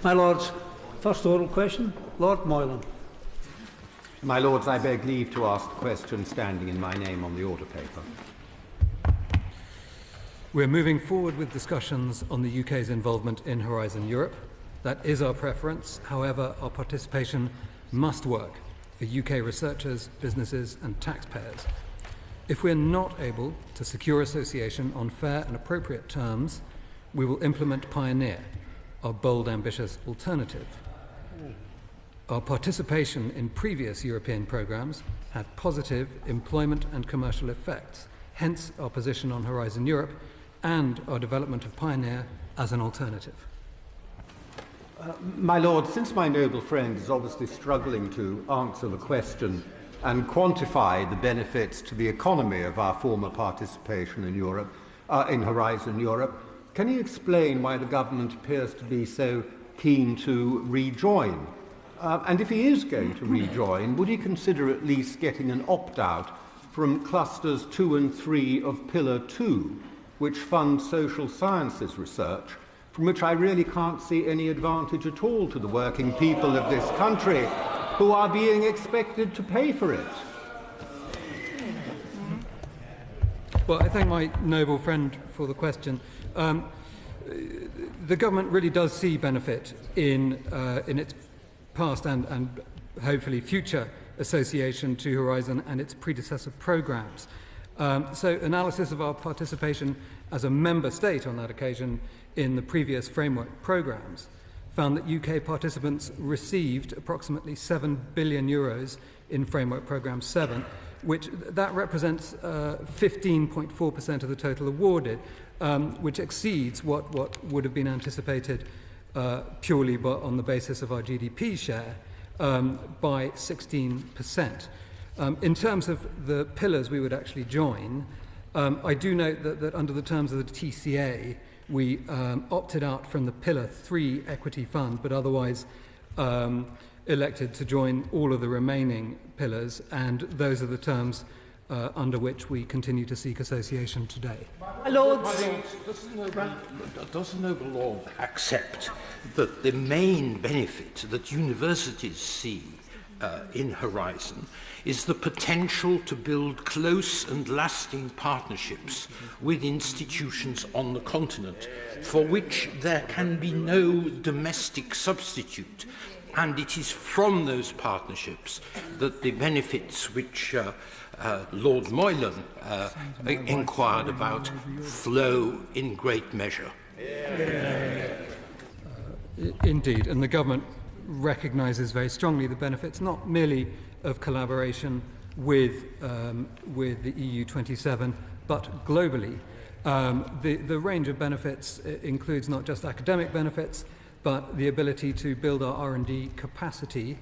My Lords, first oral question, Lord Moylan. My Lords, I beg leave to ask the question standing in my name on the order paper. We're moving forward with discussions on the UK's involvement in Horizon Europe. That is our preference. However, our participation must work for UK researchers, businesses and taxpayers. If we're not able to secure association on fair and appropriate terms, we will implement Pioneer, our bold, ambitious alternative. Our participation in previous European programmes had positive employment and commercial effects, hence our position on Horizon Europe and our development of Pioneer as an alternative. My Lord, since my noble friend is obviously struggling to answer the question and quantify the benefits to the economy of our former participation in Europe, in Horizon Europe, can you explain why the government appears to be so keen to rejoin? And if he is going to rejoin, would he consider at least getting an opt-out from clusters 2 and 3 of Pillar 2, which fund social sciences research, from which I really can't see any advantage at all to the working people of this country, who are being expected to pay for it? Well, I thank my noble friend for the question. The government really does see benefit in its past and hopefully future association to Horizon and its predecessor programmes. So analysis of our participation as a member state on that occasion in the previous framework programmes found that UK participants received approximately €7 billion in Framework Programme 7, which that represents 15.4% of the total awarded, which exceeds what would have been anticipated purely on the basis of our GDP share by 16%. In terms of the pillars we would actually join, I do note that under the terms of the TCA, we opted out from the Pillar 3 equity fund, but otherwise elected to join all of the remaining pillars, and those are the terms under which we continue to seek association today. Does the noble lord accept that the main benefit that universities see in Horizon is the potential to build close and lasting partnerships with institutions on the continent for which there can be no domestic substitute, and it is from those partnerships that the benefits which Lord Moylan inquired about flow in great measure? Indeed, and the government recognises very strongly the benefits not merely of collaboration with the EU 27, but globally. The range of benefits includes not just academic benefits, but the ability to build our R&D capacity,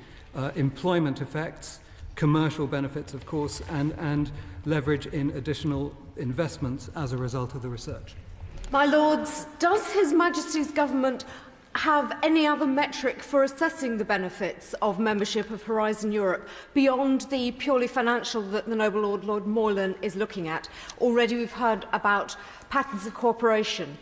employment effects, commercial benefits, of course, and leverage in additional investments as a result of the research. My Lords, does His Majesty's Government have any other metric for assessing the benefits of membership of Horizon Europe beyond the purely financial that the noble Lord Moylan is looking at? Already we've heard about patterns of cooperation.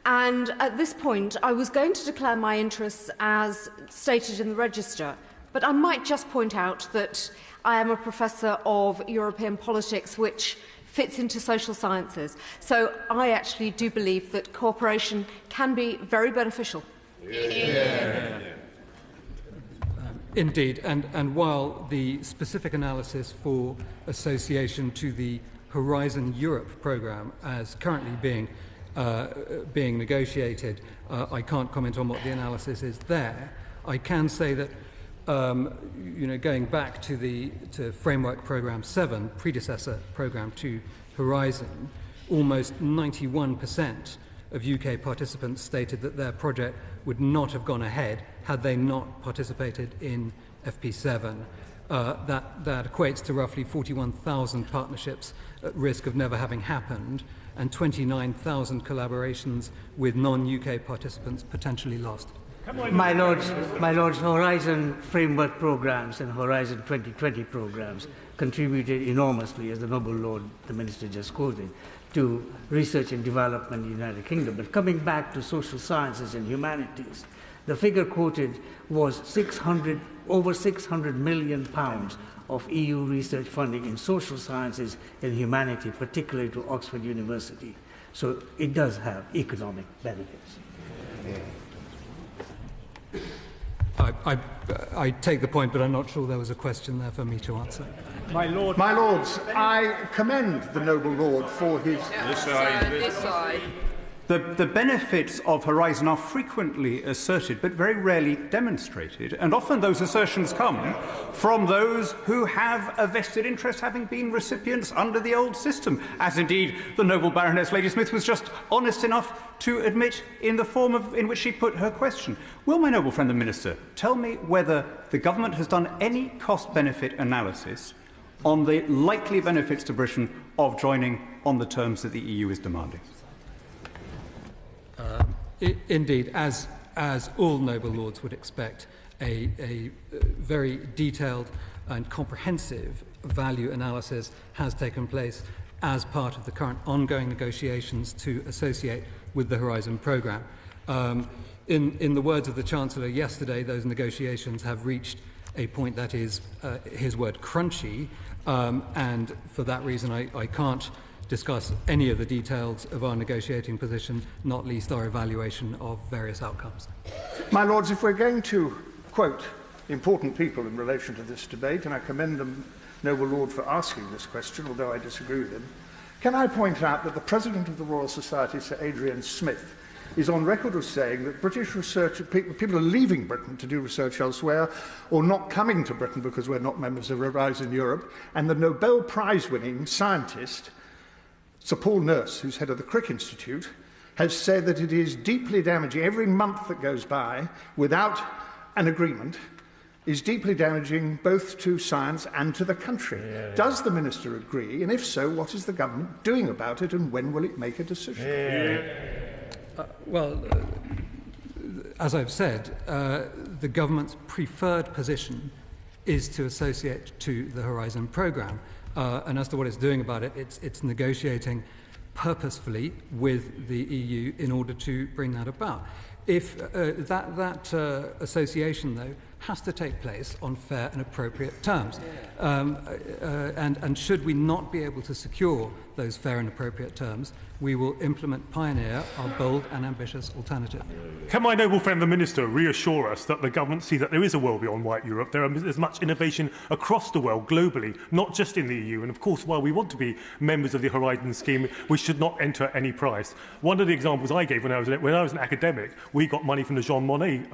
And at this point, I was going to declare my interests as stated in the register, but I might just point out that I am a professor of European politics, which fits into social sciences. So I actually do believe that cooperation can be very beneficial. Yeah. Indeed, and while the specific analysis for association to the Horizon Europe programme as currently being negotiated, I can't comment on what the analysis is there. I can say that going back to Framework Programme 7, predecessor programme to Horizon, almost 91% of UK participants stated that their project would not have gone ahead had they not participated in FP7. That equates to roughly 41,000 partnerships at risk of never having happened, and 29,000 collaborations with non-UK participants potentially lost. My Lords, Horizon framework programmes and Horizon 2020 programmes contributed enormously, as the noble Lord, the Minister, just quoted, to research and development in the United Kingdom. But coming back to social sciences and humanities, the figure quoted was over £600 million of EU research funding in social sciences and humanity, particularly to Oxford University. So it does have economic benefits. I take the point, but I'm not sure there was a question there for me to answer. My Lords, I commend the noble Lord for his... This side. The benefits of Horizon are frequently asserted, but very rarely demonstrated, and often those assertions come from those who have a vested interest, having been recipients under the old system, as indeed the noble Baroness Ladysmith was just honest enough to admit in the form in which she put her question. Will my noble friend the Minister tell me whether the government has done any cost-benefit analysis on the likely benefits to Britain of joining on the terms that the EU is demanding? Indeed, as all noble lords would expect, a very detailed and comprehensive value analysis has taken place as part of the current ongoing negotiations to associate with the Horizon programme. In the words of the Chancellor yesterday, those negotiations have reached a point that is, his word, crunchy, and for that reason I can't discuss any of the details of our negotiating position, not least our evaluation of various outcomes. My Lords, if we're going to quote important people in relation to this debate, and I commend the noble Lord for asking this question, although I disagree with him, can I point out that the President of the Royal Society, Sir Adrian Smith, is on record as saying that British research, people are leaving Britain to do research elsewhere, or not coming to Britain because we're not members of Horizon Europe, and the Nobel Prize-winning scientist, Sir Paul Nurse, who's head of the Crick Institute, has said that it is deeply damaging. Every month that goes by without an agreement is deeply damaging both to science and to the country. Does the Minister agree? And if so, what is the government doing about it, and when will it make a decision? As I've said, the government's preferred position is to associate to the Horizon programme. And as to what it's doing about it, it's negotiating purposefully with the EU in order to bring that about. If that association, though, has to take place on fair and appropriate terms. And should we not be able to secure those fair and appropriate terms, we will implement Pioneer, our bold and ambitious alternative. Can my noble friend the Minister reassure us that the government see that there is a world beyond white Europe? There's much innovation across the world, globally, not just in the EU. And of course, while we want to be members of the Horizon scheme, we should not enter at any price. One of the examples I gave when I was an academic, we got money from the Jean Monnet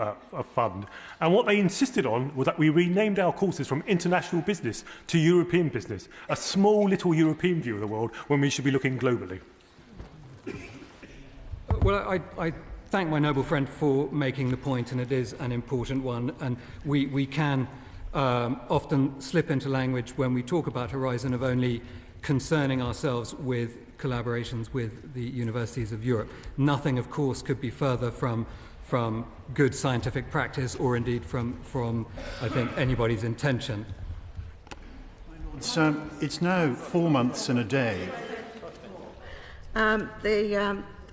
fund. And what they insisted on was that we renamed our courses from international business to European business, a small little European view of the world when we should be looking globally. Well, I thank my noble friend for making the point, and it is an important one. And we can often slip into language when we talk about Horizon of only concerning ourselves with collaborations with the universities of Europe. Nothing, of course, could be further from good scientific practice, or indeed from I think, anybody's intention. It's now 4 months and a day.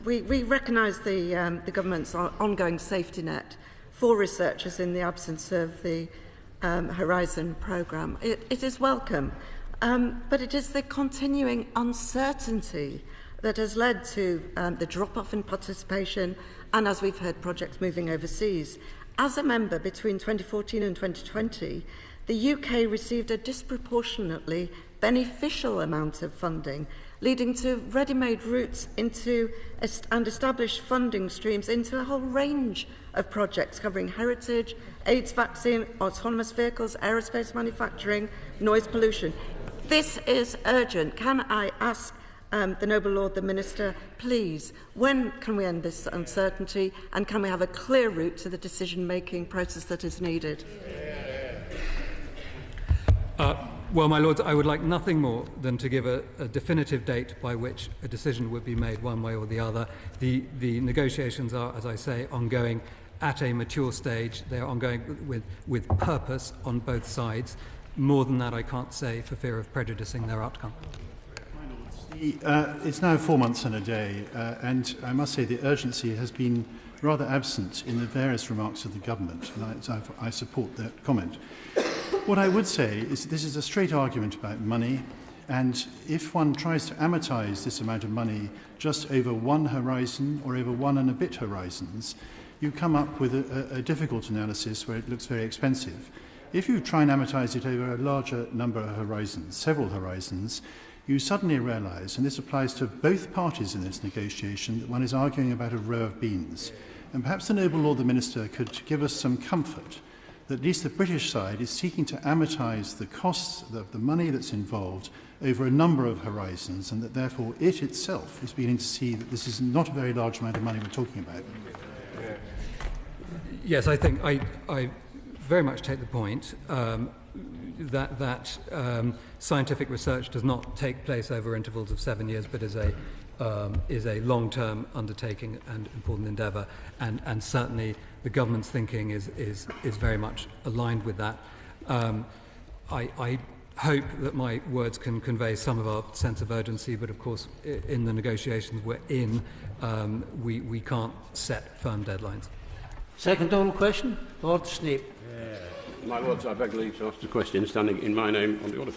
We recognise the government's ongoing safety net for researchers in the absence of the Horizon programme. It is welcome, but it is the continuing uncertainty that has led to the drop-off in participation and, as we've heard, projects moving overseas. As a member between 2014 and 2020, the UK received a disproportionately beneficial amount of funding, leading to ready-made routes into and established funding streams into a whole range of projects covering heritage, AIDS vaccine, autonomous vehicles, aerospace manufacturing, noise pollution. This is urgent. Can I ask the noble Lord, the Minister, please, when can we end this uncertainty, and can we have a clear route to the decision-making process that is needed? Well, my Lords, I would like nothing more than to give a definitive date by which a decision would be made one way or the other. The negotiations are, as I say, ongoing at a mature stage. They are ongoing with purpose on both sides. More than that I can't say for fear of prejudicing their outcome. It's now 4 months and a day, and I must say the urgency has been rather absent in the various remarks of the government, and I support that comment. What I would say is that this is a straight argument about money, and if one tries to amortise this amount of money just over one horizon or over one and a bit horizons, you come up with a difficult analysis where it looks very expensive. If you try and amortise it over a larger number of horizons, several horizons, you suddenly realise, and this applies to both parties in this negotiation, that one is arguing about a row of beans. And perhaps the Noble Lord the Minister could give us some comfort that at least the British side is seeking to amortise the costs of the money that's involved over a number of horizons, and that therefore it itself is beginning to see that this is not a very large amount of money we're talking about. Yes, I think I very much take the point that scientific research does not take place over intervals of 7 years, but is a long-term undertaking and important endeavour, and certainly the government's thinking is very much aligned with that. I hope that my words can convey some of our sense of urgency, but of course in the negotiations we're in, we can't set firm deadlines. Second oral question, Lord Snape. My Lords, I beg leave to ask the question standing in my name on the order.